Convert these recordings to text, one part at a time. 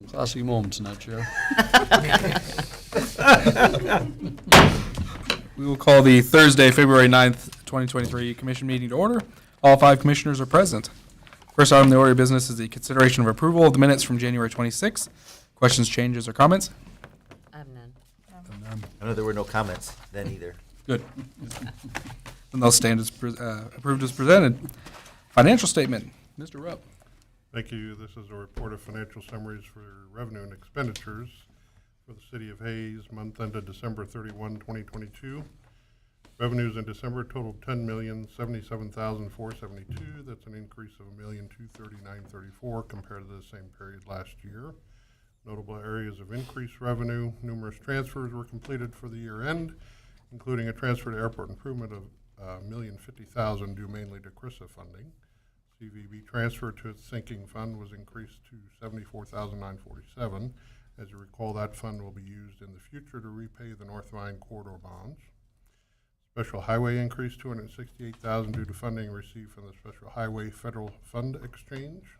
Classic moment tonight, Chair. We will call the Thursday, February 9th, 2023 Commission meeting to order. All 5 commissioners are present. First item on the order of business is the consideration of approval of the minutes from January 26th. Questions, changes, or comments? I have none. I know there were no comments then either. Good. And they'll stand as approved as presented. Financial statement, Mr. Rupp. Thank you. This is a report of financial summaries for revenue and expenditures for the City of Hayes, month ended December 31, 2022. Revenues in December totaled $10,077,472. That's an increase of $1,239,034 compared to the same period last year. Notable areas of increased revenue: numerous transfers were completed for the year end, including a transfer to airport improvement of $1,050,000 due mainly to CRISA funding. CVB transfer to its sinking fund was increased to $74,947. As you recall, that fund will be used in the future to repay the North Vine corridor bonds. Special highway increased $268,000 due to funding received from the Special Highway Federal Fund Exchange.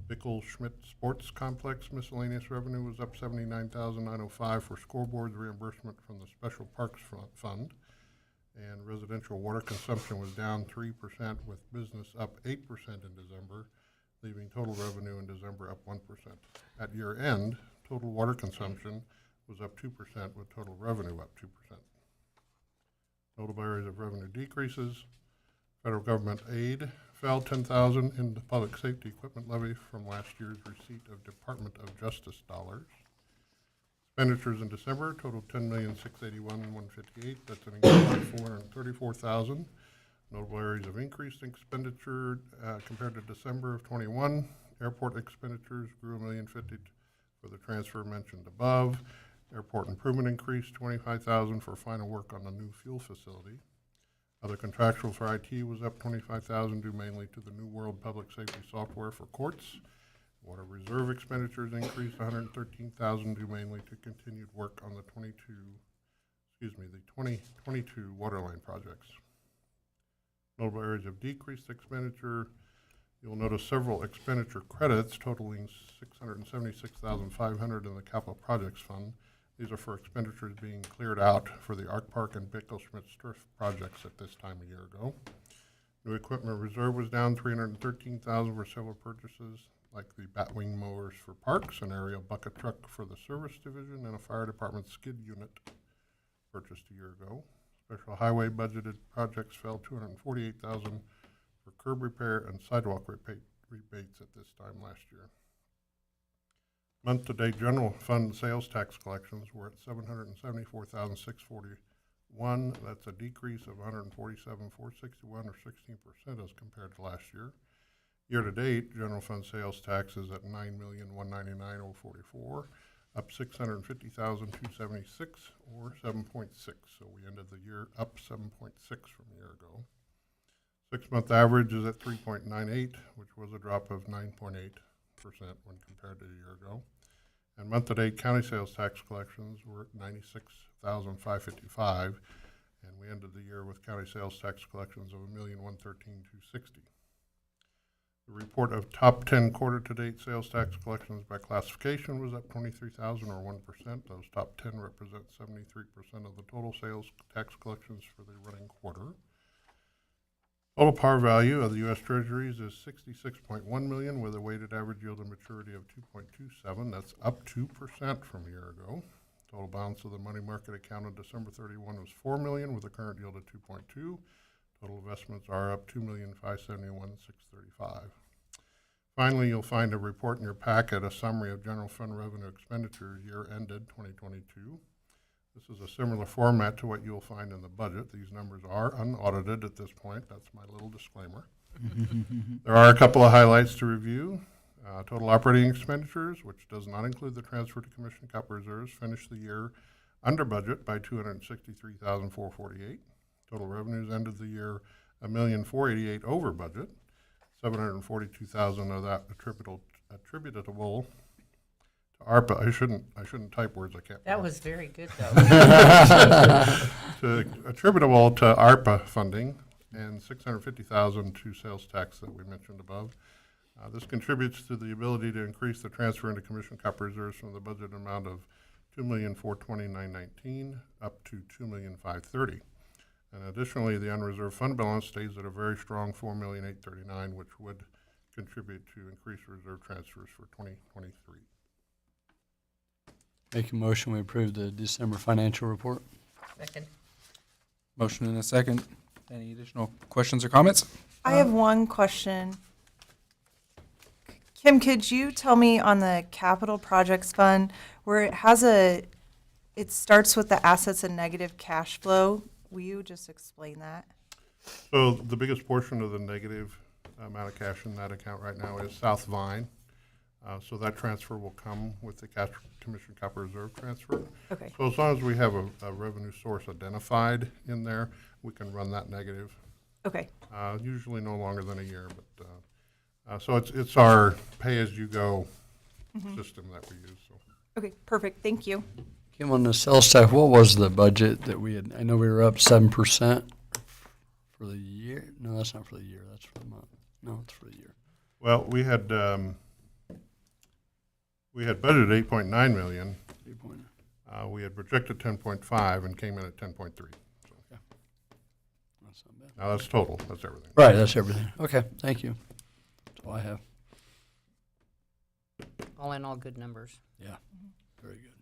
Bickle-Schmidt Sports Complex miscellaneous revenue was up $79,905 for scoreboards reimbursement from the Special Parks Fund. And residential water consumption was down 3%, with business up 8% in December, leaving total revenue in December up 1%. At year end, total water consumption was up 2%, with total revenue up 2%. Notable areas of revenue decreases: federal government aid fell $10,000 in the public safety equipment levy from last year's receipt of Department of Justice dollars. Expenditures in December totaled $10,681,158. That's an increase of $434,000. Notable areas of increased expenditure compared to December of 21. Airport expenditures grew $1,050,000 for the transfer mentioned above. Airport improvement increased $25,000 for final work on the new fuel facility. Other contractual for IT was up $25,000 due mainly to the New World Public Safety software for courts. Water reserve expenditures increased $113,000 due mainly to continued work on the 2022 water line projects. Notable areas of decreased expenditure: you'll notice several expenditure credits totaling $676,500 in the Capital Projects Fund. These are for expenditures being cleared out for the Arc Park and Bickle-Schmidt Striff projects at this time a year ago. New equipment reserve was down $313,000 for several purchases, like the Batwing mowers for parks, an aerial bucket truck for the service division, and a fire department skid unit purchased a year ago. Special highway budgeted projects fell $248,000 for curb repair and sidewalk rebates at this time last year. Month-to-date general fund sales tax collections were at $774,641. That's a decrease of $147,461 or 16% as compared to last year. Year-to-date, general fund sales tax is at $9,199,044, up $650,276 or 7.6. So we ended the year up 7.6 from a year ago. 6-month average is at 3.98, which was a drop of 9.8% when compared to a year ago. And month-to-date county sales tax collections were at $96,555, and we ended the year with county sales tax collections of $1,113,260. The report of top 10 quarter-to-date sales tax collections by classification was up $23,000 or 1%. Those top 10 represent 73% of the total sales tax collections for the running quarter. Total par value of the U.S. Treasuries is $66.1 million with a weighted average yield of maturity of 2.27. That's up 2% from a year ago. Total balance of the money market account on December 31 was $4 million with a current yield of 2.2. Total investments are up $2,571,635. Finally, you'll find a report in your packet, a summary of general fund revenue expenditure year ended 2022. This is a similar format to what you'll find in the budget. These numbers are unaudited at this point. That's my little disclaimer. There are a couple of highlights to review. Total operating expenditures, which does not include the transfer to commission capital reserves, finished the year under budget by $263,448. Total revenues ended the year $1,488,000 over budget. $742,000 of that attributable to ARPA. I shouldn't type words I can't. That was very good, though. Attributable to ARPA funding, and $650,000 to sales tax that we mentioned above. This contributes to the ability to increase the transfer into commission cap reserves from the budget amount of $2,420,919 up to $2,530,000. And additionally, the unreserved fund balance stays at a very strong $4,839,000, which would contribute to increased reserve transfers for 2023. Make a motion, we approve the December financial report. Second. Motion and a second. Any additional questions or comments? I have one question. Kim, could you tell me on the capital projects fund where it starts with the assets and negative cash flow? Will you just explain that? So the biggest portion of the negative amount of cash in that account right now is South Vine. So that transfer will come with the cash commission capital reserve transfer. Okay. So as long as we have a revenue source identified in there, we can run that negative. Okay. Usually no longer than a year, but so it's our pay-as-you-go system that we use. So. Okay, perfect. Thank you. Kim, on the sales tax, what was the budget that we had? I know we were up 7% for the year. No, that's not for the year. That's for the month. No, it's for the year. Well, we had budgeted 8.9 million. 8.9. We had projected 10.5 and came in at 10.3. So. That's not bad. Now that's total. That's everything. Right, that's everything. Okay, thank you. That's all I have. All in all, good numbers. Yeah, very good.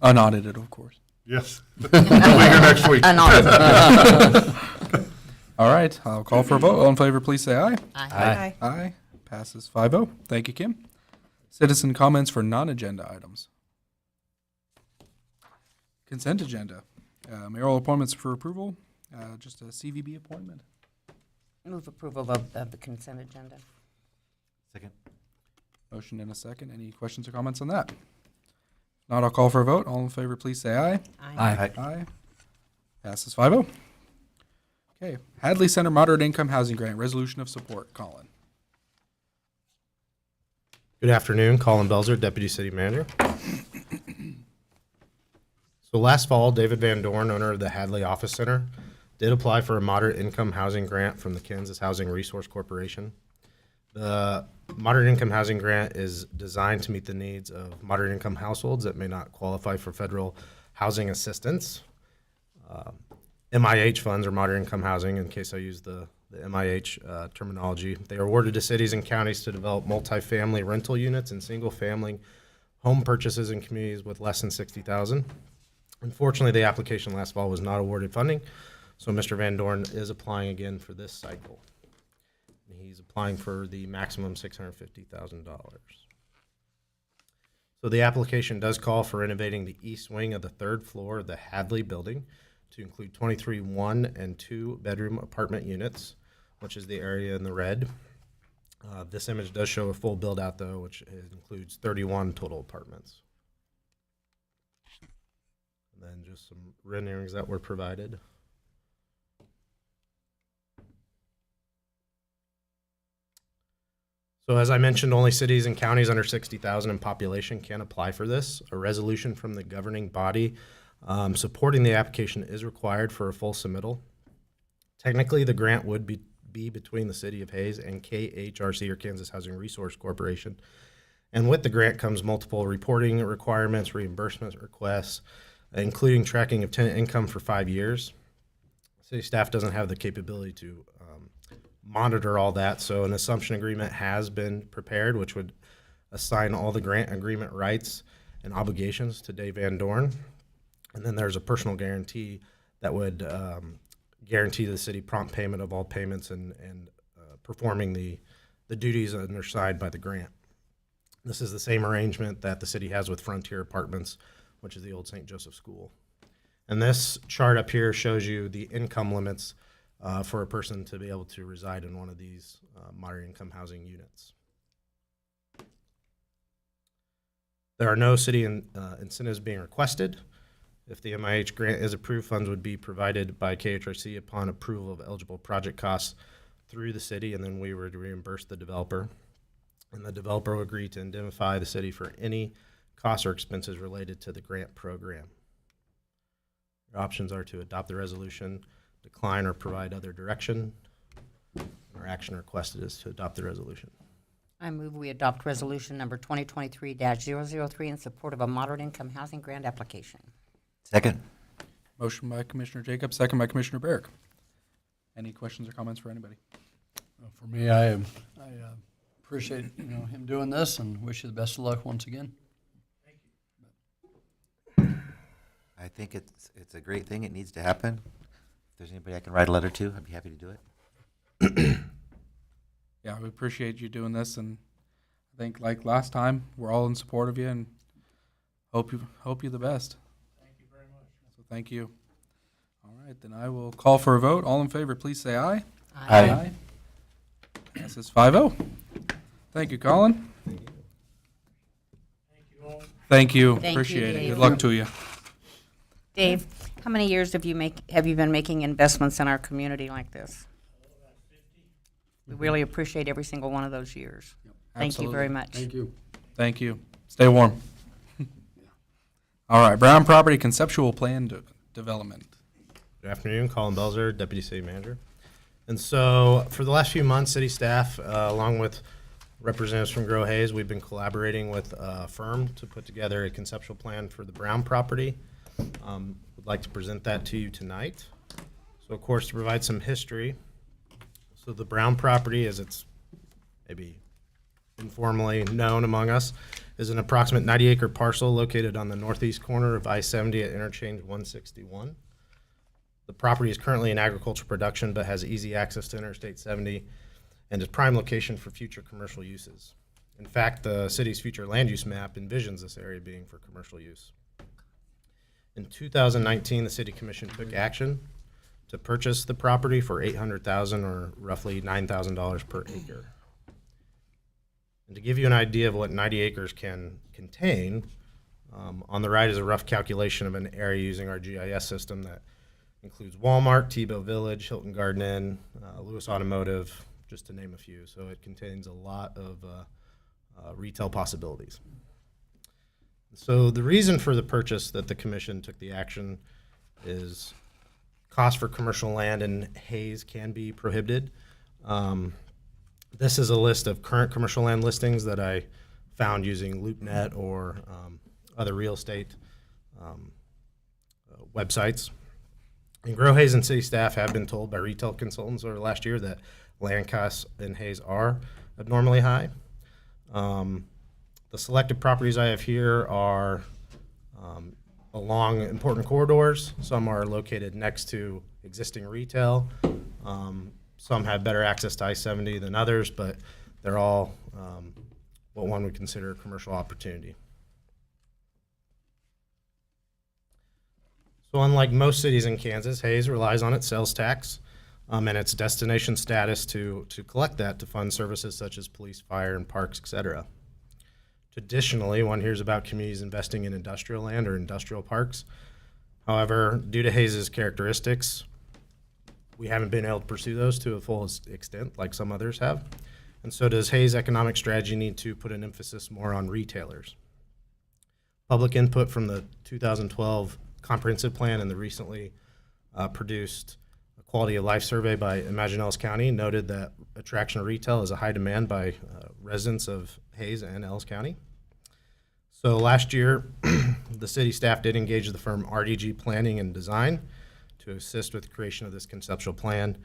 Unaudited, of course. Yes. We'll be here next week. All right, I'll call for a vote. All in favor, please say aye. Aye. Aye. Passes 5-0. Thank you, Kim. Citizen comments for non-agenda items. Consent agenda. Mayoral appointments for approval. Just a CVB appointment. Move approval of the consent agenda. Second. Motion and a second. Any questions or comments on that? If not, I'll call for a vote. All in favor, please say aye. Aye. Aye. Passes 5-0. Okay. Hadley Center Moderate Income Housing Grant Resolution of Support. Colin. Good afternoon, Colin Belzer, Deputy City Manager. So last fall, David Van Dorn, owner of the Hadley Office Center, did apply for a moderate income housing grant from the Kansas Housing Resource Corporation. The moderate income housing grant is designed to meet the needs of moderate income households that may not qualify for federal housing assistance. MIH funds, or moderate income housing, in case I use the MIH terminology. They are awarded to cities and counties to develop multifamily rental units and single-family home purchases in communities with less than 60,000. Unfortunately, the application last fall was not awarded funding, so Mr. Van Dorn is applying again for this cycle. He's applying for the maximum $650,000. So the application does call for renovating the east wing of the third floor of the Hadley building to include 23 one- and two-bedroom apartment units, which is the area in the red. This image does show a full build-out, though, which includes 31 total apartments. And then just some renderings that were provided. So as I mentioned, only cities and counties under 60,000 in population can apply for this. A resolution from the governing body supporting the application is required for a full submittal. Technically, the grant would be between the City of Hayes and KHRC, or Kansas Housing Resource Corporation. And with the grant comes multiple reporting requirements, reimbursement requests, including tracking of tenant income for 5 years. City staff doesn't have the capability to monitor all that, so an assumption agreement has been prepared, which would assign all the grant agreement rights and obligations to Dave Van Dorn. And then there's a personal guarantee that would guarantee the city prompt payment of all payments and performing the duties on their side by the grant. This is the same arrangement that the city has with Frontier Apartments, which is the old St. Joseph School. And this chart up here shows you the income limits for a person to be able to reside in one of these moderate income housing units. There are no city incentives being requested. If the MIH grant is approved, funds would be provided by KHRC upon approval of eligible project costs through the city, and then we would reimburse the developer. And the developer will agree to indemnify the city for any costs or expenses related to the grant program. Your options are to adopt the resolution, decline, or provide other direction. Our action requested is to adopt the resolution. I move we adopt resolution number 2023-003 in support of a moderate-income housing grant application. Second. Motion by Commissioner Jacobs, second by Commissioner Barrick. Any questions or comments for anybody? For me, I appreciate, him doing this and wish you the best of luck once again. I think it's a great thing. It needs to happen. If there's anybody I can write a letter to, I'd be happy to do it. Yeah, we appreciate you doing this, and I think like last time, we're all in support of you and hope you the best. Thank you very much. So thank you. All right, then I will call for a vote. All in favor, please say aye. Aye. Passes 5-0. Thank you, Colin. Thank you. Thank you, Appreciate it. Dave. Good luck to you. Dave, how many years have you been making investments in our community like this? We really appreciate every single one of those years. Thank you very Absolutely. much. Thank you. Thank you. Stay warm. All right, Brown Property Conceptual Plan Development. Good afternoon, Colin Belzer, Deputy City Manager. And so for the last few months, city staff, along with representatives from Grow Hayes, we've been collaborating with a firm to put together a conceptual plan for the Brown property. Would like to present that to you tonight. So of course, to provide some history, so the Brown property, as it's maybe informally known among us, is an approximate 90-acre parcel located on the northeast corner of I-70 at interchange 161. The property is currently in agricultural production but has easy access to Interstate 70 and is prime location for future commercial uses. In fact, the city's future land use map envisions this area being for commercial use. In 2019, the City Commission took action to purchase the property for $800,000 or roughly $9,000 per acre. And to give you an idea of what 90 acres can contain, on the right is a rough calculation of an area using our GIS system that includes Walmart, Tebow Village, Hilton Garden Inn, Lewis Automotive, just to name a few. So it contains a lot of retail possibilities. So the reason for the purchase that the commission took the action is cost for commercial land in Hayes can be prohibited. This is a list of current commercial land listings that I found using LoopNet or other real estate websites. And Grow Hayes and city staff have been told by retail consultants over the last year that land costs in Hayes are abnormally high. The selected properties I have here are along important corridors. Some are located next to existing retail. Some have better access to I-70 than others, but they're all what one would consider a commercial opportunity. So unlike most cities in Kansas, Hayes relies on its sales tax and its destination status to collect that to fund services such as police, fire, and parks, et cetera. Traditionally, one hears about communities investing in industrial land or industrial parks. However, due to Hayes' characteristics, we haven't been able to pursue those to a full extent like some others have. And so does Hayes' economic strategy need to put an emphasis more on retailers? Public input from the 2012 comprehensive plan and the recently produced quality of life survey by Imagine Ellis County noted that attraction of retail is a high demand by residents of Hayes and Ellis County. So last year, the city staff did engage the firm RDG Planning and Design to assist with the creation of this conceptual plan.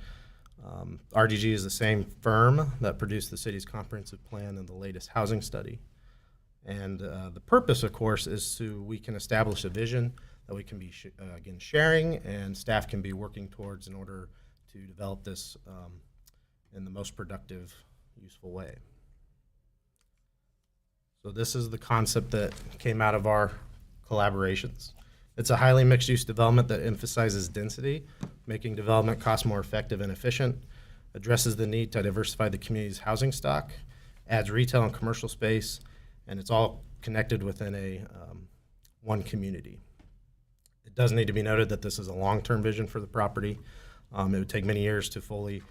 RDG is the same firm that produced the city's comprehensive plan and the latest housing study. And the purpose, of course, is so we can establish a vision that we can be, again, sharing and staff can be working towards in order to develop this in the most productive, useful way. So this is the concept that came out of our collaborations. It's a highly mixed-use development that emphasizes density, making development costs more effective and efficient, addresses the need to diversify the community's housing stock, adds retail and commercial space, and it's all connected within a one community. It does need to be noted that this is a long-term vision for the property. It would take many years to fully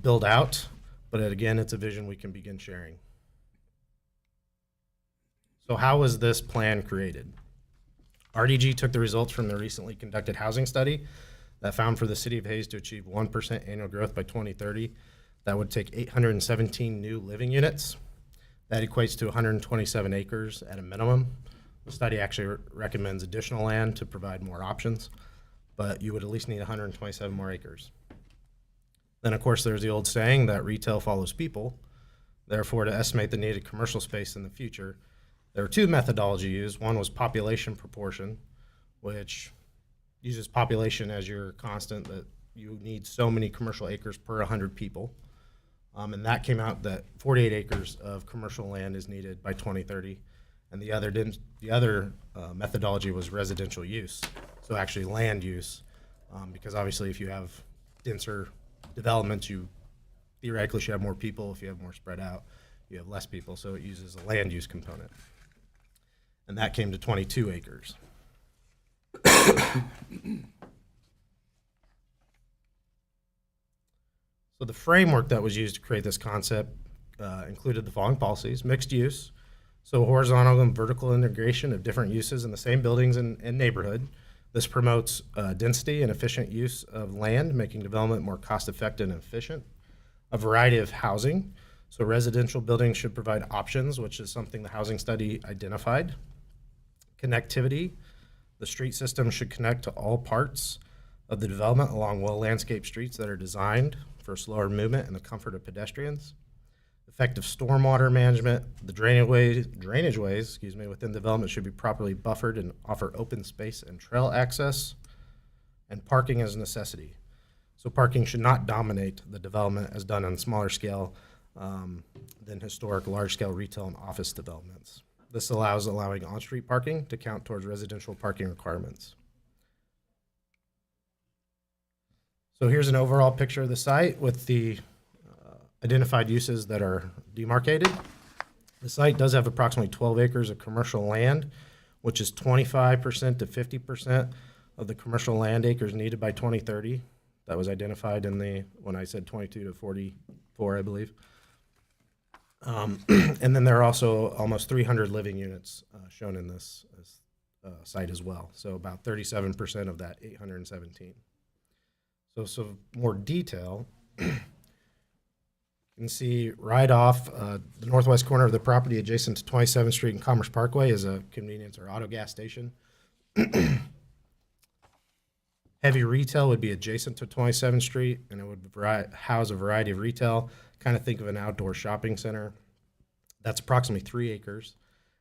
build out, but again, it's a vision we can begin sharing. So how was this plan created? RDG took the results from the recently conducted housing study that found for the city of Hayes to achieve 1% annual growth by 2030. That would take 817 new living units That equates to 127 acres at a minimum. The study actually recommends additional land to provide more options, but you would at least need 127 more acres. Then, of course, there's the old saying that retail follows people. Therefore, to estimate the needed commercial space in the future, there were two methodologies used. One was population proportion, which uses population as your constant, that you need so many commercial acres per 100 people. And that came out that 48 acres of commercial land is needed by 2030. And the other methodology was residential use, so actually land use, because obviously if you have denser developments, you theoretically should have more people. If you have more spread out, you have less people, so it uses a land use component. And that came to 22 acres. So the framework that was used to create this concept included the following policies: mixed use, so horizontal and vertical integration of different uses in the same buildings and neighborhood. This promotes density and efficient use of land, making development more cost-effective and efficient. A variety of housing, so residential buildings should provide options, which is something the housing study identified. Connectivity, the street system should connect to all parts of the development along well-landscaped streets that are designed for slower movement and the comfort of pedestrians. Effective stormwater management, the drainage ways within development should be properly buffered and offer open space and trail access. And parking is a necessity. So parking should not dominate the development as done on smaller scale than historic large-scale retail and office developments. This allows allowing on-street parking to count towards residential parking requirements. So here's an overall picture of the site with the identified uses that are demarcated. The site does have approximately 12 acres of commercial land, which is 25% to 50% of the commercial land acres needed by 2030. That was identified in when I said 22 to 44, I believe. And then there are also almost 300 living units shown in this site as well. So about 37% of that 817. So more detail, you can see right off the northwest corner of the property adjacent to 27th Street and Commerce Parkway is a convenience or auto gas station. Heavy retail would be adjacent to 27th Street, and it would house a variety of retail. Kind of think of an outdoor shopping center. That's approximately 3 acres.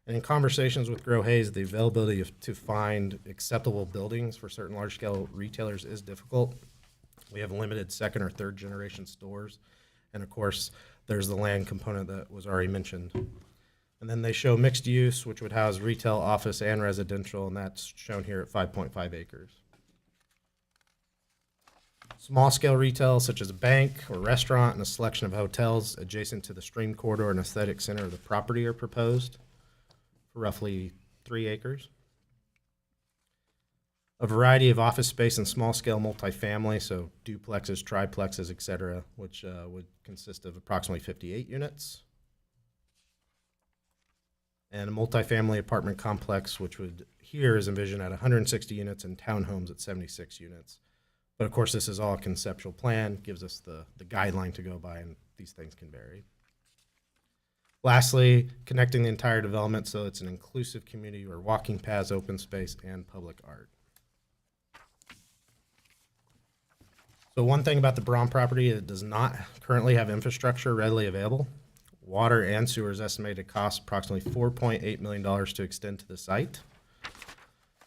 And in conversations with Grow Hayes, the availability to find acceptable buildings for certain large-scale retailers is difficult. We have limited second or third generation stores. And of course, there's the land component that was already mentioned. And then they show mixed use, which would house retail, office, and residential, and that's shown here at 5.5 acres. Small scale retail, such as a bank or restaurant and a selection of hotels adjacent to the stream corridor and aesthetic center of the property, are proposed for roughly 3 acres. A variety of office space and small scale multifamily, so duplexes, triplexes, et cetera, which would consist of approximately 58 units. And a multifamily apartment complex, which would here is envisioned at 160 units, and townhomes at 76 units. But of course, this is all a conceptual plan, gives us the guideline to go by, and these things can vary. Lastly, connecting the entire development so it's an inclusive community where walking paths, open space, and public art. So one thing about the Braun property, it does not currently have infrastructure readily available. Water and sewer is estimated to cost approximately $4.8 million to extend to the site.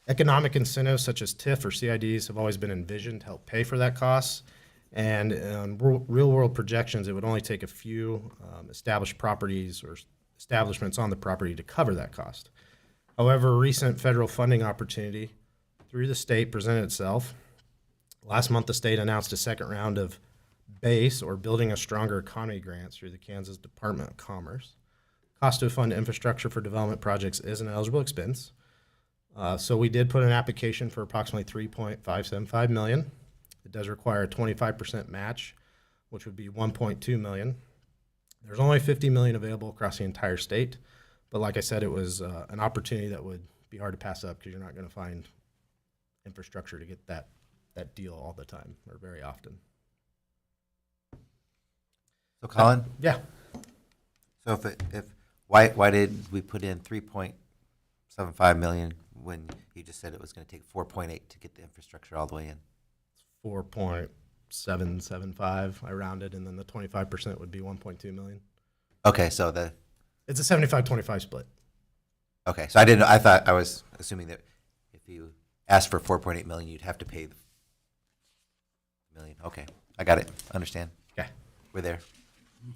Economic incentives such as TIF or CIDs have always been envisioned to help pay for that cost. And real-world projections, it would only take a few established properties or establishments on the property to cover that cost. However, a recent federal funding opportunity through the state presented itself. Last month, the state announced a second round of BASE, or Building a Stronger Economy grants, through the Kansas Department of Commerce. Cost to fund infrastructure for development projects is an eligible expense. So we did put an application for approximately $3.575 million. It does require a 25% match, which would be $1.2 million. There's only $50 million available across the entire state, but like I said, it was an opportunity that would be hard to pass up because you're not going to find infrastructure to get that deal all the time or very often. So Colin, Yeah. so if Why did we put in 3.75 million when you just said it was going to take 4.8 to get the infrastructure all the way in? 4.775, I rounded, and then the 25% would be 1.2 million. Okay, so It's a 75-25 split. okay, so I thought I was assuming that if you asked for 4.8 million, you'd have to pay the million. Okay, I got it. Understand. Okay. We're there.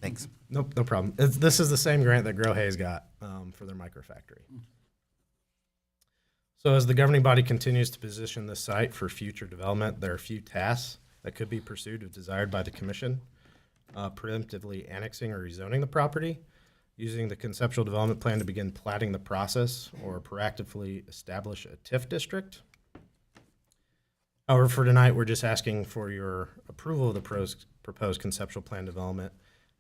Thanks. Nope, no problem. This is the same grant that Grow Hayes got for their microfactory. So as the governing body continues to position this site for future development, there are a few tasks that could be pursued if desired by the commission. Preemptively annexing or rezoning the property, using the conceptual development plan to begin platting the process, or proactively establish a TIF district. However, for tonight, we're just asking for your approval of the proposed conceptual plan development.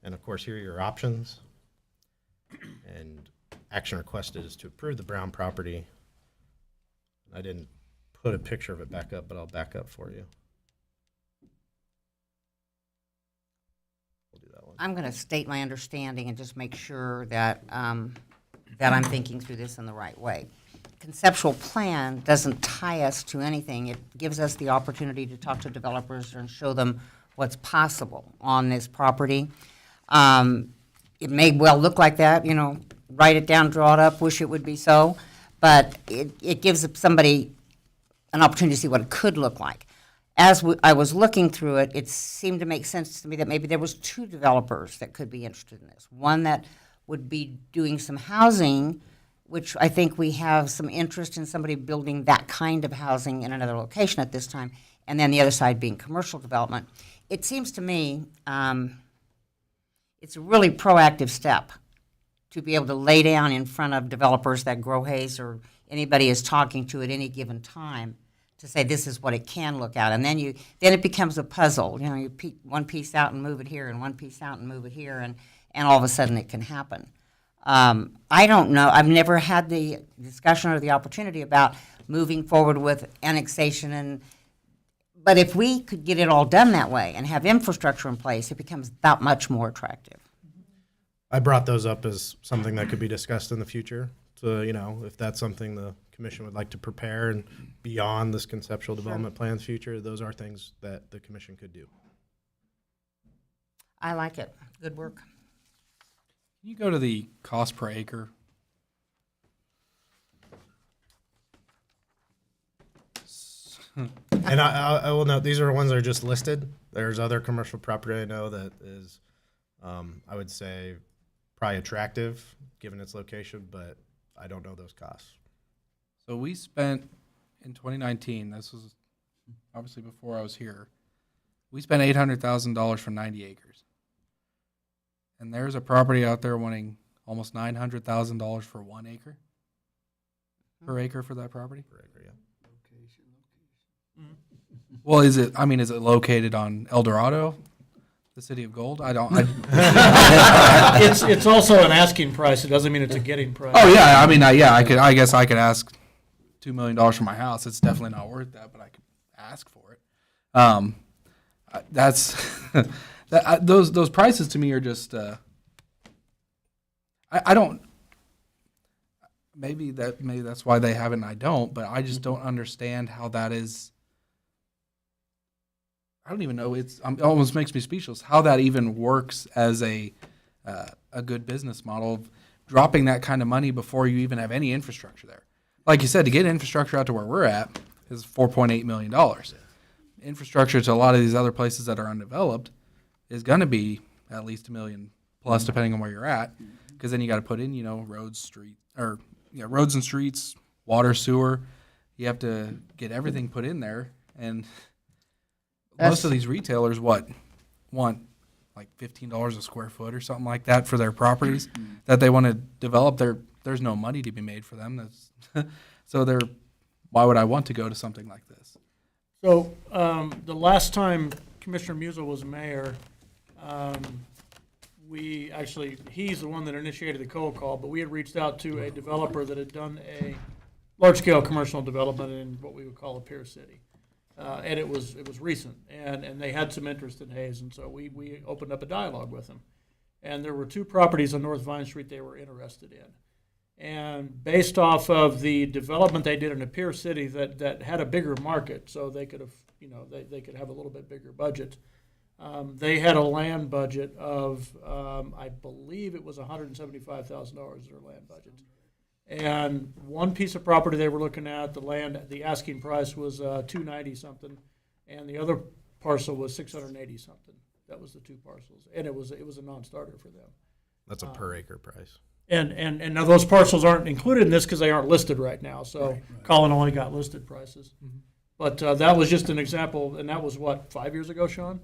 And of course, here are your options. And action requested is to approve the Brown property. I didn't put a picture of it back up, but I'll back up for you. We'll do that one. I'm going to state my understanding and just make sure that, that I'm thinking through this in the right way. Conceptual plan doesn't tie us to anything. It gives us the opportunity to talk to developers and show them what's possible on this property. It may well look like that, you know, write it down, draw it up, wish it would be so, but it gives somebody an opportunity to see what it could look like. As I was looking through it, it seemed to make sense to me that maybe there was two developers that could be interested in this. One that would be doing some housing, which I think we have some interest in somebody building that kind of housing in another location at this time, and then the other side being commercial development. It seems to me it's a really proactive step to be able to lay down in front of developers that Grow Hayes or anybody is talking to at any given time to say this is what it can look at, and then it becomes a puzzle. You know, you pick one piece out and move it here, and one piece out and move it here, and all of a sudden it can happen. I don't know. I've never had the discussion or the opportunity about moving forward with annexation, but if we could get it all done that way and have infrastructure in place, it becomes that much more attractive. I brought those up as something that could be discussed in the future. So, you know, if that's something the commission would like to prepare and beyond this conceptual development plan's future, those are things that the commission could do. I like it. Good work. Can you go to the cost per acre? And I will note, these are the ones that are just listed. There's other commercial property I know that is, I would say, probably attractive given its location, but I don't know those costs. So we spent, in 2019, this was obviously before I was here, we spent $800,000 for 90 acres. And there's a property out there wanting almost $900,000 for 1 acre. Per acre for that property? Per acre, yeah. Well, is it located on El Dorado, the city of gold? It's also an asking price. It doesn't mean it's a getting price. Oh yeah, I guess I could ask $2 million for my house. It's definitely not worth that, but I could ask for it. That's those prices to me are just. I don't. Maybe that's why they have it and I don't, but I just don't understand how that is. I don't even know. It almost makes me speechless how that even works as a good business model of dropping that kind of money before you even have any infrastructure there. Like you said, to get infrastructure out to where we're at is $4.8 million. Infrastructure to a lot of these other places that are undeveloped is going to be at least $1 million plus, depending on where you're at, because then you got to put in, roads and streets, water, sewer. You have to get everything put in there, and most of these retailers want like $15 a square foot or something like that for their properties that they want to develop. There's no money to be made for them. So why would I want to go to something like this? So the last time Commissioner Musil was mayor, he's the one that initiated the cold call, but we had reached out to a developer that had done a large-scale commercial development in what we would call a Pier City. And it was recent, and they had some interest in Hayes, and so we opened up a dialogue with them. And there were 2 properties on North Vine Street they were interested in. And based off of the development they did in a peer city that had a bigger market, so they could have, they could have a little bit bigger budget. They had a land budget of, I believe it was $175,000 their land budget. And one piece of property they were looking at, the asking price was $290 something, and the other parcel was $680 something. That was the 2 parcels, and it was a non-starter for them. That's a per acre price. And now those parcels aren't included in this because they aren't listed right now. So Colin only got listed prices. But that was just an example, and that was what, 5 years ago, Sean,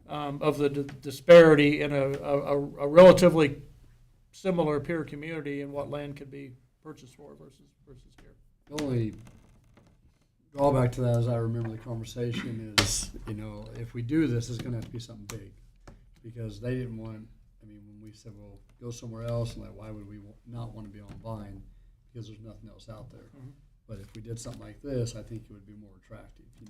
of the disparity in a relatively similar peer community and what land could be purchased for versus here. The only drawback to that, as I remember the conversation, is, if we do this, it's gonna have to be something big. Because they didn't want, when we said, well, go somewhere else, and like, why would we not want to be on Vine? Because there's nothing else out there. But if we did something like this, I think it would be more attractive. You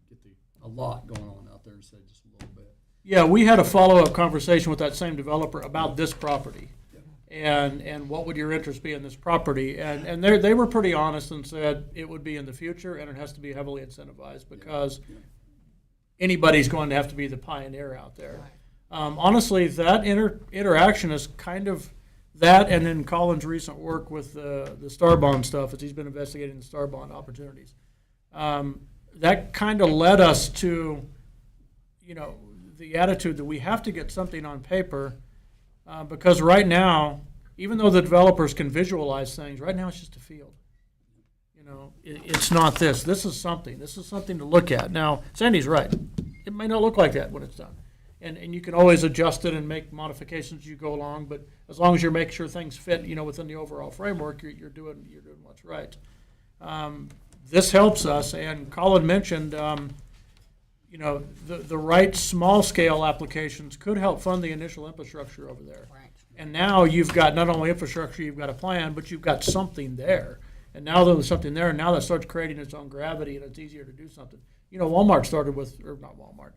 get a lot going on out there instead of just a little bit. Yeah, we had a follow-up conversation with that same developer about this property. And what would your interest be in this property? And they were pretty honest and said it would be in the future, and it has to be heavily incentivized because anybody's going to have to be the pioneer out there. Honestly, that interaction is kind of that, and then Colin's recent work with the Star Bond stuff, as he's been investigating the Star Bond opportunities. That kind of led us to, the attitude that we have to get something on paper. Because right now, even though the developers can visualize things, right now it's just a field. It's not this. This is something. This is something to look at. Now, Sandy's right. It may not look like that when it's done. And you can always adjust it and make modifications as you go along, but as long as you're making sure things fit, within the overall framework, you're doing what's right. This helps us, and Colin mentioned, the right small-scale applications could help fund the initial infrastructure over there. Right. And now you've got not only infrastructure, you've got a plan, but you've got something there. And now there's something there, and now that starts creating its own gravity, and it's easier to do something. Walmart started with, or not Walmart,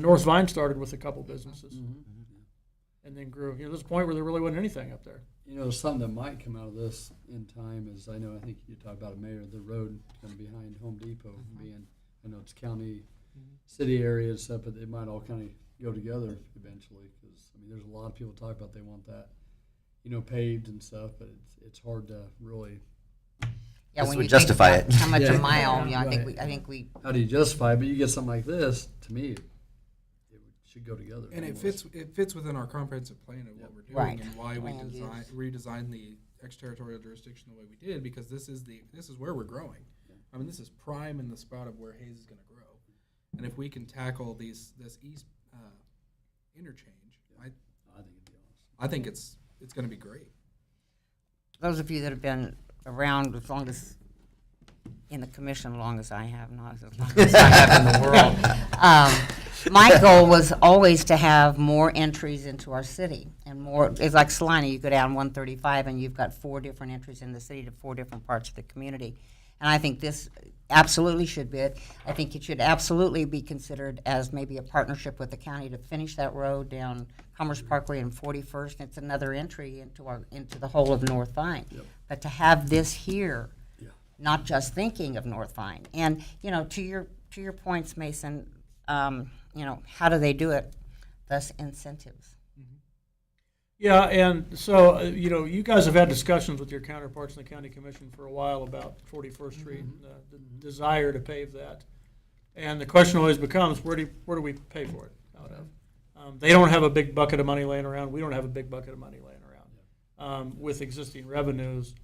North Vine started with a couple businesses, and then grew. There's a point where there really wasn't anything up there. Something that might come out of this in time is, I think you talked about it, Mayor, the road kind of behind Home Depot being, I know it's county, city area and stuff, but it might all kind of go together eventually, because, there's a lot of people talk about they want that, paved and stuff, but it's hard to really. Yeah, This when would you think justify about it. how much Yeah. a mile, I Right. think we How do you justify it? But you get something like this, to me, it should go together. And it almost. fits within our comprehensive plan of what we're doing Right. and why we Land use. redesigned the extraterritorial jurisdiction the way we did, because this is where we're growing. This is prime in the spot of where Hayes is going to grow. And if we can tackle this east interchange, I think it'd be awesome. I think it's going to be great. those of you that have been around as long as, in the commission, long as I have, not as long as I have in the world. My goal was always to have more entries into our city, and more, it's like Salina, you go down 135 and you've got 4 different entries in the city to 4 different parts of the community. And I think this absolutely should be it. I think it should absolutely be considered as maybe a partnership with the county to finish that road down Commerce Parkway and 41st. It's another entry into the whole of North Vine. Yep. But to have this here, Yeah. not just thinking of North Vine. And, to your points, Mason, how do they do it? Thus incentives. Yeah, and so, you guys have had discussions with your counterparts in the county commission for a while about 41st Street and the desire to pave that. And the question always becomes, where do we pay for it out of? They don't have a big bucket of money laying around. We don't have a big bucket of money laying around. With existing revenues,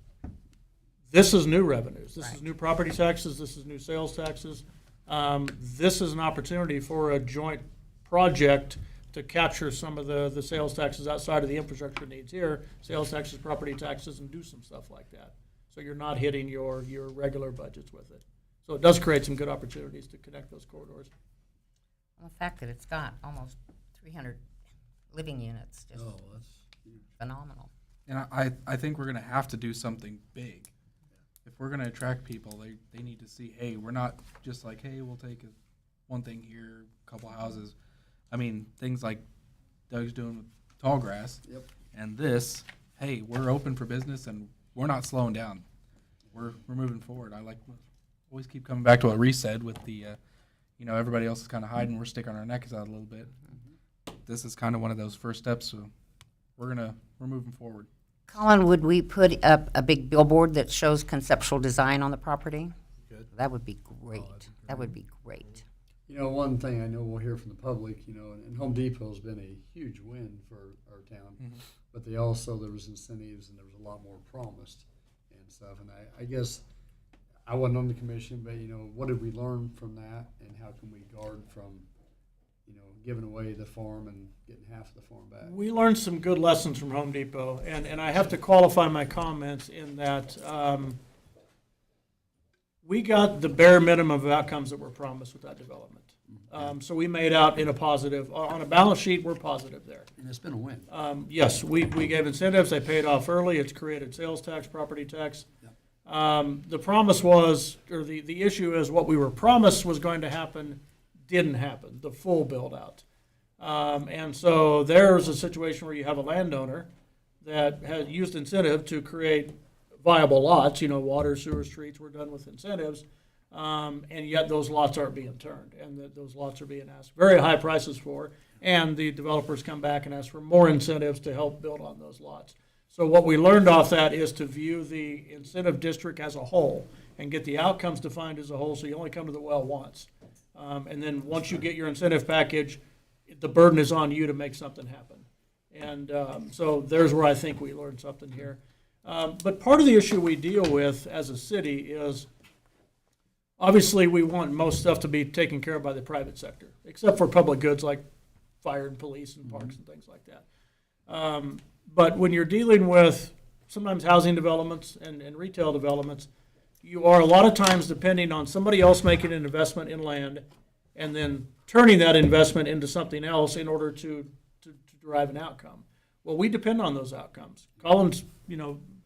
this is new revenues. This is new property taxes. This is new sales taxes. This is an opportunity for a joint project to capture some of the sales taxes outside of the infrastructure needs here, sales taxes, property taxes, and do some stuff like that. So you're not hitting your regular budgets with it. So it does create some good opportunities to connect those corridors. Well, the fact that it's got almost 300 living units, just Oh, that's huge. phenomenal. And I think we're going to have to do something big. If we're going to attract people, they need to see, hey, we're not just like, hey, we'll take one thing here, a couple houses. Things like Doug's doing with tall grass. Yep. And this, hey, we're open for business and we're not slowing down. We're moving forward. I always keep coming back to what Reese said with the, everybody else is kind of hiding. We're sticking our necks out a little bit. This is kind of one of those first steps. So we're moving forward. Colin, would we put up a big billboard that shows conceptual design on the property? Good. That would be great. That would be great. One thing I know we'll hear from the public, and Home Depot's been a huge win for our town, but there was incentives and there was a lot more promised and stuff. And I guess I wasn't on the commission, but what did we learn from that, and how can we guard from, giving away the farm and getting half of the farm back? We learned some good lessons from Home Depot, and I have to qualify my comments in that we got the bare minimum of outcomes that were promised with that development. So we made out in a positive, on a balance sheet, we're positive there. And it's been a win. Yes, we gave incentives, they paid off early, it's created sales tax, property tax. The promise was, or the issue is what we were promised was going to happen didn't happen, the full build out. And so there's a situation where you have a landowner that had used incentive to create viable lots, water, sewer, streets, we're done with incentives. And yet those lots aren't being turned, and those lots are being asked very high prices for, and the developers come back and ask for more incentives to help build on those lots. So what we learned off that is to view the incentive district as a whole and get the outcomes defined as a whole, so you only come to the well once. And then once you get your incentive package, the burden is on you to make something happen. And so there's where I think we learned something here. But part of the issue we deal with as a city is, obviously, we want most stuff to be taken care of by the private sector, except for public goods like fire and police and parks and things like that. But when you're dealing with sometimes housing developments and retail developments, you are a lot of times depending on somebody else making an investment in land and then turning that investment into something else in order to derive an outcome. Well, we depend on those outcomes. Colin's,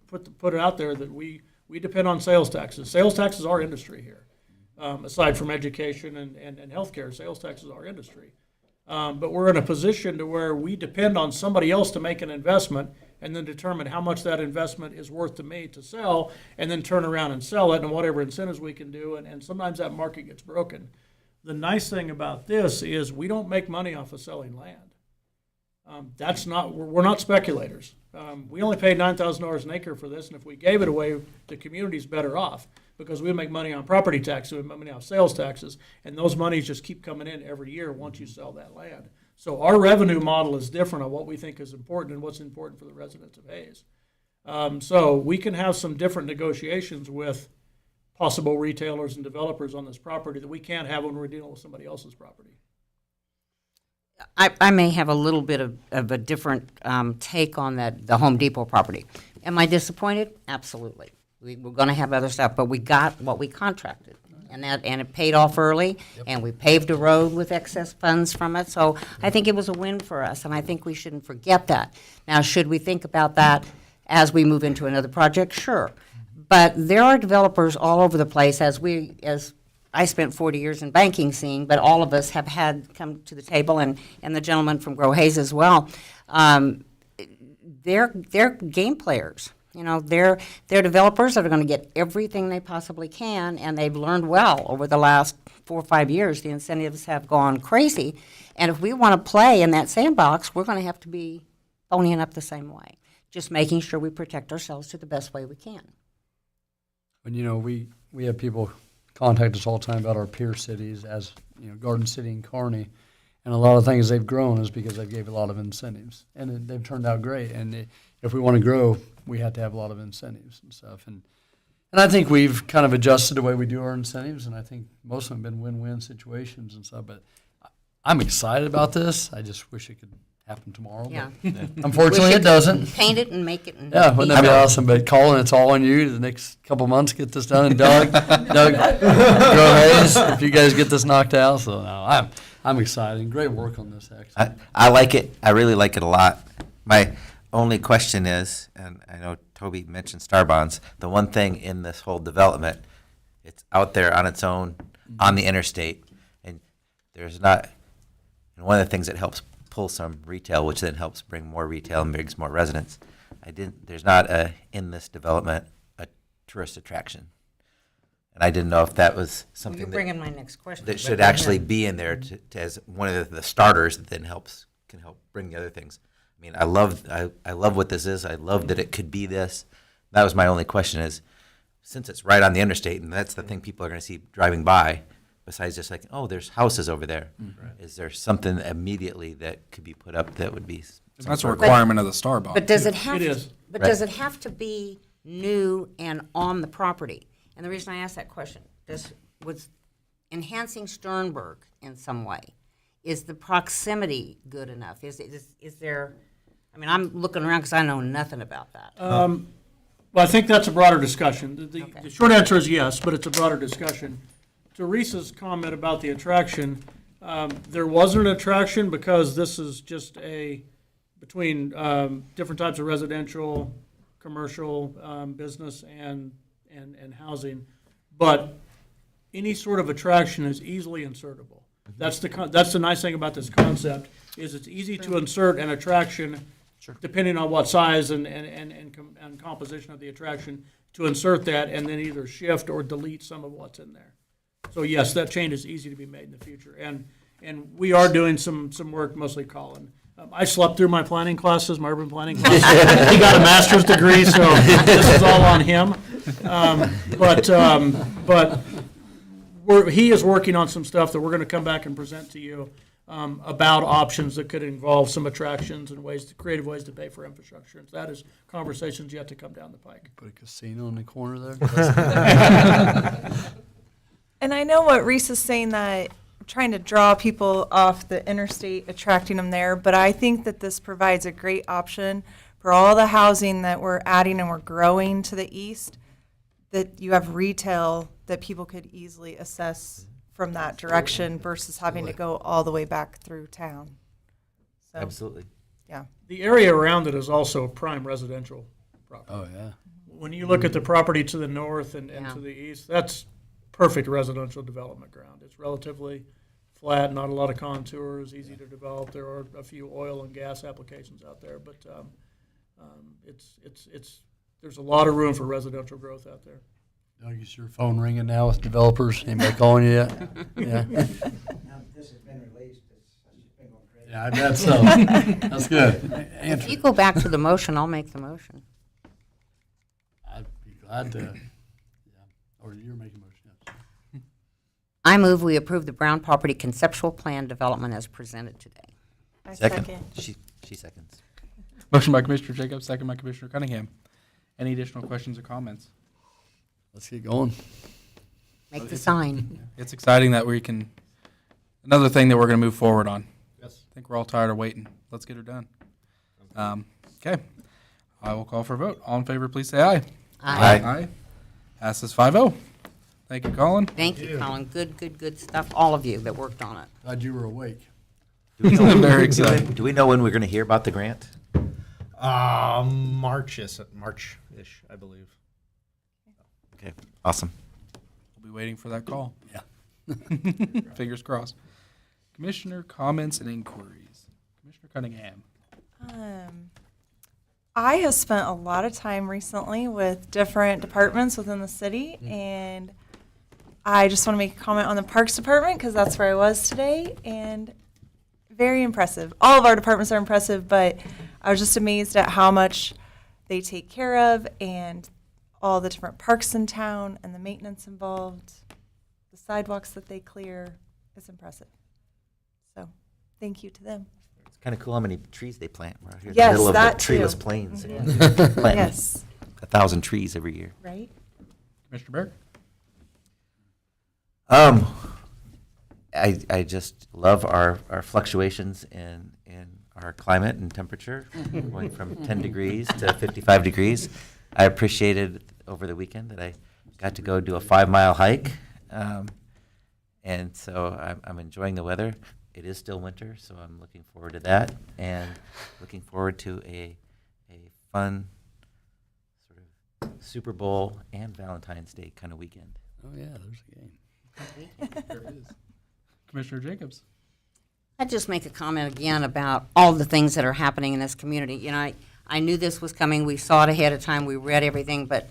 put it out there that we depend on sales taxes. Sales taxes are industry here. Aside from education and healthcare, sales taxes are industry. But we're in a position to where we depend on somebody else to make an investment and then determine how much that investment is worth to me to sell, and then turn around and sell it and whatever incentives we can do. And sometimes that market gets broken. The nice thing about this is we don't make money off of selling land. We're not speculators. We only paid $9,000 an acre for this, and if we gave it away, the community's better off, because we make money on property taxes, we make money on sales taxes, and those monies just keep coming in every year once you sell that land. So our revenue model is different on what we think is important and what's important for the residents of Hayes. So we can have some different negotiations with possible retailers and developers on this property that we can't have when we're dealing with somebody else's property. I may have a little bit of a different take on the Home Depot property. Am I disappointed? Absolutely. We're going to have other stuff, but we got what we contracted, and it paid off early, and we paved a road with excess funds from it. So I think it was a win for us, and I think we shouldn't forget that. Now, should we think about that as we move into another project? Sure. But there are developers all over the place, as I spent 40 years in banking scene, but all of us have had come to the table, and the gentleman from Grow Hayes as well. They're game players. They're developers that are going to get everything they possibly can, and they've learned well over the last 4 or 5 years. The incentives have gone crazy, and if we want to play in that sandbox, we're going to have to be ponying up the same way, just making sure we protect ourselves to the best way we can. And we have people contact us all the time about our peer cities, as Garden City and Kearney, and a lot of things they've grown is because they gave a lot of incentives, and they've turned out great. And if we want to grow, we have to have a lot of incentives and stuff. And I think we've kind of adjusted the way we do our incentives, and I think most of them have been win-win situations and stuff. But I'm excited about this. I just wish it could happen tomorrow. Yeah. But unfortunately, it doesn't. Paint it and make it. Yeah, wouldn't that be awesome? But Colin, it's all on you the next couple months. Get this done, and Doug, Grow Hayes, if you guys get this knocked out. So no, I'm excited. Great work on this, actually. I like it. I really like it a lot. My only question is, and I know Toby mentioned star bonds, the one thing in this whole development, it's out there on its own, on the interstate, and there's not, and one of the things that helps pull some retail, which then helps bring more retail and brings more residents. There's not in this development, a tourist attraction. And I didn't know if that was Well, something you're bringing my next question. that should actually be in there to as one of the starters that then can help bring the other things. I mean, I love what this is. I love that it could be this. That was my only question is, since it's right on the interstate, and that's the thing people are going to see driving by, besides just like, oh, there's houses over there. Is there something immediately that could be put up that would be? some That's a sort of- requirement of the Star bond. But does it have? It is. But Right. does it have to be new and on the property? And the reason I asked that question, was enhancing Sternberg in some way, is the proximity good enough? Is there? I mean, I'm looking around because I know nothing about that. Well, I think that's a broader discussion. Okay. The short answer is yes, but it's a broader discussion. To Risa's comment about the attraction, there wasn't an attraction because this is just between different types of residential, commercial, business, and housing. But any sort of attraction is easily insertable. That's the nice thing about this concept, is it's easy to insert an attraction, depending on what size and composition of the attraction, to insert that and then either shift or delete some of what's in there. So yes, that change is easy to be made in the future. And we are doing some work, mostly Colin. I slept through my planning classes, my urban planning classes. He got a master's degree, so this is all on him. But he is working on some stuff that we're going to come back and present to you about options that could involve some attractions and creative ways to pay for infrastructure. And that is conversations yet to come down the pike. Put a casino in the corner there. And I know what Reese is saying, that trying to draw people off the interstate, attracting them there, but I think that this provides a great option for all the housing that we're adding and we're growing to the east, that you have retail that people could easily assess from that direction versus having to go all the way back through town. So, Absolutely. yeah. The area around it is also prime residential property. Oh, yeah. When you look at the property to the north and Yeah. to the east, that's perfect residential development ground. It's relatively flat, not a lot of contours, easy to develop. There are a few oil and gas applications out there, but there's a lot of room for residential growth out there. Doug, is your phone ringing now with developers? Anybody calling you yet? Yeah. Now that this has been released, it's just been going crazy. Yeah, I bet so. That's good. If you go back to the motion, I'll make the motion. I'd be glad to. Yeah. Or you're making a motion. Yes. I move we approve the Brown property conceptual plan development as presented today. I Second. second. She seconds. Motion by Commissioner Jacobs, second by Commissioner Cunningham. Any additional questions or comments? Let's get going. Make the sign. It's exciting that we can, another thing that we're going to move forward on. Yes. I think we're all tired of waiting. Let's get her done. Okay. I will call for a vote. All in favor, please say aye. Aye. Aye. Passes 5-0. Thank you, Colin. Thank you, Colin. Good stuff, all of you that worked on it. Glad you were awake. I'm very excited. Do we know when we're going to hear about the grant? March-ish, I believe. Okay, awesome. We'll be waiting for that call. Yeah. Fingers crossed. Commissioner comments and inquiries. Commissioner Cunningham. I have spent a lot of time recently with different departments within the city, and I just want to make a comment on the Parks Department because that's where I was today, and very impressive. All of our departments are impressive, but I was just amazed at how much they take care of and all the different parks in town and the maintenance involved, the sidewalks that they clear. It's impressive. So, thank you to them. It's kind of cool how many trees they plant. We're out here in Yes, the middle of the that too. treeless plains. Mhm. Planting Yes, 1,000 trees every year. right? Commissioner Bear. I just love our fluctuations in our climate and temperature, going from 10 degrees to 55 degrees. I appreciated over the weekend that I got to go do a 5-mile hike, and so I'm enjoying the weather. It is still winter, so I'm looking forward to that, and looking forward to a fun sort of Super Bowl and Valentine's Day kind of weekend. Oh, yeah, there's a game. There it is. Commissioner Jacobs. I'd just make a comment again about all the things that are happening in this community. You know, I knew this was coming. We saw it ahead of time. We read everything, but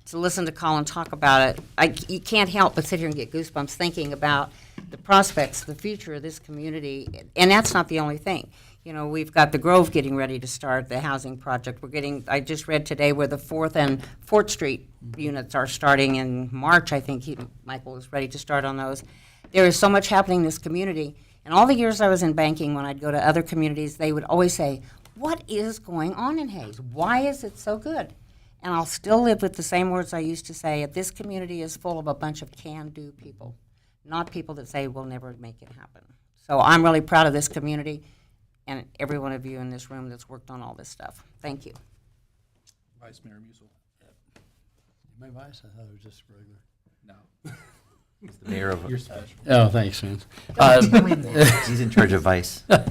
to listen to Colin talk about it, you can't help but sit here and get goosebumps thinking about the prospects, the future of this community. And that's not the only thing. You know, we've got the Grove getting ready to start, the housing project. I just read today where the 4th and 4th Street units are starting in March. I think Michael is ready to start on those. There is so much happening in this community. And all the years I was in banking, when I'd go to other communities, they would always say, what is going on in Hayes? Why is it so good? And I'll still live with the same words I used to say. This community is full of a bunch of can-do people, not people that say we'll never make it happen. So I'm really proud of this community and every one of you in this room that's worked on all this stuff. Thank you. Vice Mayor Musil. My vice, I thought it was just regular. No. He's the mayor of. You're special. Oh, thanks, man. He's in charge of Vice. I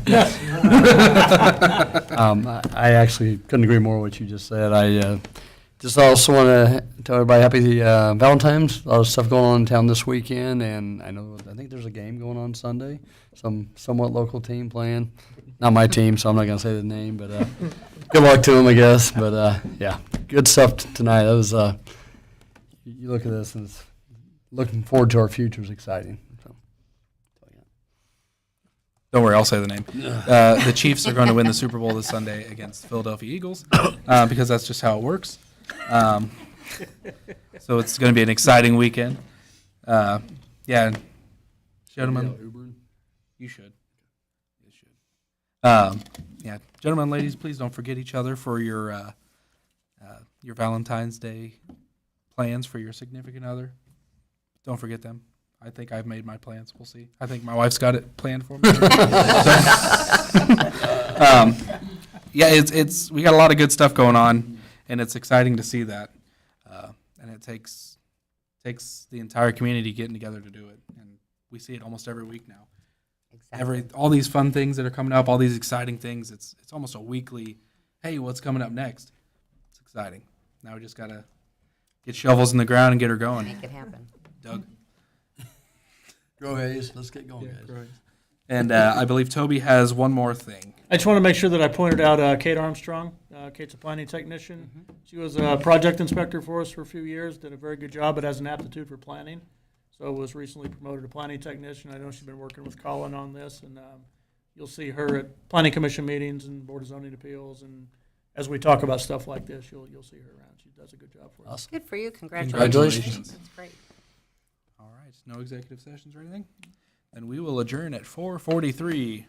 actually couldn't agree more with what you just said. I just also want to tell everybody happy Valentine's. A lot of stuff going on in town this weekend, and I think there's a game going on Sunday. Some somewhat local team playing. Not my team, so I'm not going to say the name, but good luck to them, I guess. But yeah, good stuff tonight. That was you look at this and it's looking forward to our future is exciting. So. Don't worry, I'll say the name. The Chiefs are going to win the Super Bowl this Sunday against the Philadelphia Eagles because that's just how it works. So it's going to be an exciting weekend. Yeah, gentlemen, you should. You should. Yeah, gentlemen, ladies, please don't forget each other for your Valentine's Day plans for your significant other. Don't forget them. I think I've made my plans. We'll see. I think my wife's got it planned for me. Yeah, it's we got a lot of good stuff going on, and it's exciting to see that. And it takes the entire community getting together to do it, and we see it almost every week now. Exactly. All these fun things that are coming up, all these exciting things. It's almost a weekly. Hey, what's coming up next? It's exciting. Now we just gotta get shovels in the ground and get her going. Make it happen. Doug. Go Hayes. Let's get going, guys. And I believe Toby has one more thing. I just want to make sure that I pointed out Kate Armstrong. Kate's a planning technician. She was a project inspector for us for a few years, did a very good job, but has an aptitude for planning. So was recently promoted to planning technician. I know she's been working with Colin on this, and you'll see her at planning commission meetings and board of zoning appeals. And as we talk about stuff like this, you'll see her around. She does a good job for us. Awesome. Good for you. Congratulations. That's great. All right, no executive sessions or anything? And we will adjourn at 4:43.